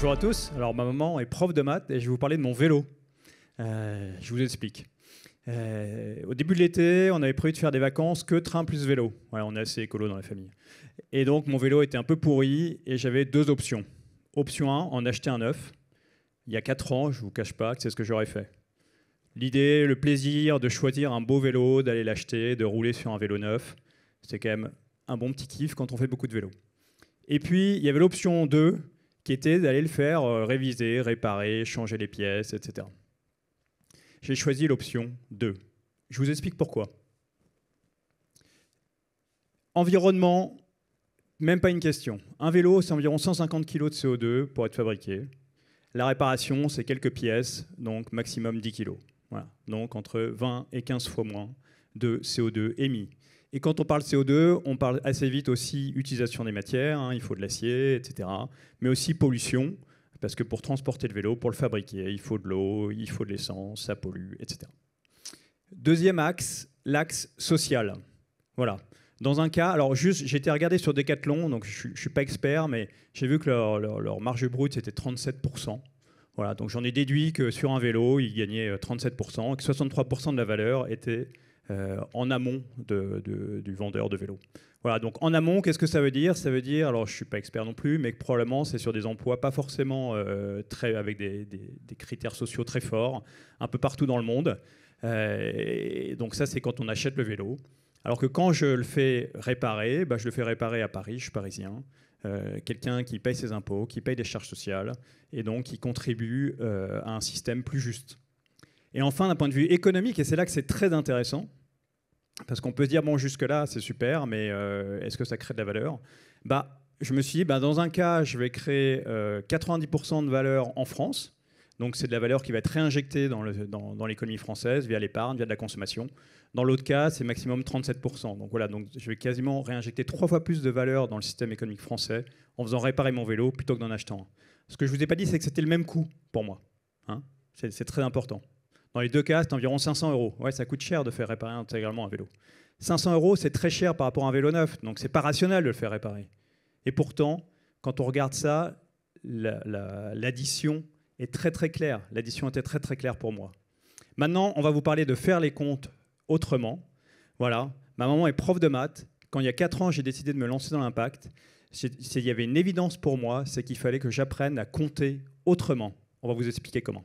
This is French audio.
Bonjour à tous. Alors ma maman est prof de maths et je vais vous parler de mon vélo. Je vous explique. Au début de l'été, on avait prévu de faire des vacances que train plus vélo. Ouais, on est assez écolo dans la famille. Et donc mon vélo était un peu pourri et j'avais deux options. Option 1, en acheter un neuf. Il y a 4 ans, je ne vous cache pas que c'est ce que j'aurais fait. L'idée, le plaisir de choisir un beau vélo, d'aller l'acheter, de rouler sur un vélo neuf, c'est quand même un bon petit kiff quand on fait beaucoup de vélo. Et puis, il y avait l'option 2, qui était d'aller le faire réviser, réparer, changer les pièces, etc. J'ai choisi l'option 2. Je vous explique pourquoi. Environnement, même pas une question. Un vélo, c'est environ 150 kg de CO2 pour être fabriqué. La réparation, c'est quelques pièces, donc maximum 10 kg. Voilà. Donc entre 20 et 15 fois moins de CO2 émis. Et quand on parle CO2, on parle assez vite aussi utilisation des matières, hein, il faut de l'acier, etc. Mais aussi pollution, parce que pour transporter le vélo, pour le fabriquer, il faut de l'eau, il faut de l'essence, ça pollue, etc. Deuxième axe, l'axe social. Voilà. Dans un cas, alors juste, j'ai été regardé sur Decathlon, donc je ne suis pas expert, mais j'ai vu que leur marge brute, c'était 37%. Voilà, donc j'en ai déduit que sur un vélo, ils gagnaient 37%, et que 63% de la valeur était en amont du vendeur de vélo. Voilà, donc en amont, qu'est-ce que ça veut dire? Ça veut dire, alors je ne suis pas expert non plus, mais que probablement c'est sur des emplois pas forcément avec des critères sociaux très forts, un peu partout dans le monde. Et donc ça, c'est quand on achète le vélo. Alors que quand je le fais réparer, je le fais réparer à Paris, je suis parisien, quelqu'un qui paye ses impôts, qui paye des charges sociales, et donc qui contribue à un système plus juste. Et enfin, d'un point de vue économique, et c'est là que c'est très intéressant, parce qu'on peut se dire, bon, jusque-là, c'est super, mais est-ce que ça crée de la valeur? Je me suis dit, dans un cas, je vais créer 90% de valeur en France. Donc, c'est de la valeur qui va être réinjectée dans l'économie française via l'épargne, via de la consommation. Dans l'autre cas, c'est maximum 37%. Donc, voilà, donc je vais quasiment réinjecter 3 fois plus de valeur dans le système économique français en faisant réparer mon vélo plutôt que d'en achetant un. Ce que je ne vous ai pas dit, c'est que c'était le même coût pour moi. Hein, c'est très important. Dans les deux cas, c'est environ 500 €. Ouais, ça coûte cher de faire réparer intégralement un vélo. 500 €, c'est très cher par rapport à un vélo neuf, donc c'est pas rationnel de le faire réparer. Et pourtant, quand on regarde ça, l'addition est très très claire. L'addition était très très claire pour moi. Maintenant, on va vous parler de faire les comptes autrement. Voilà, ma maman est prof de maths. Quand il y a 4 ans, j'ai décidé de me lancer dans l'impact. Il y avait une évidence pour moi, c'est qu'il fallait que j'apprenne à compter autrement. On va vous expliquer comment.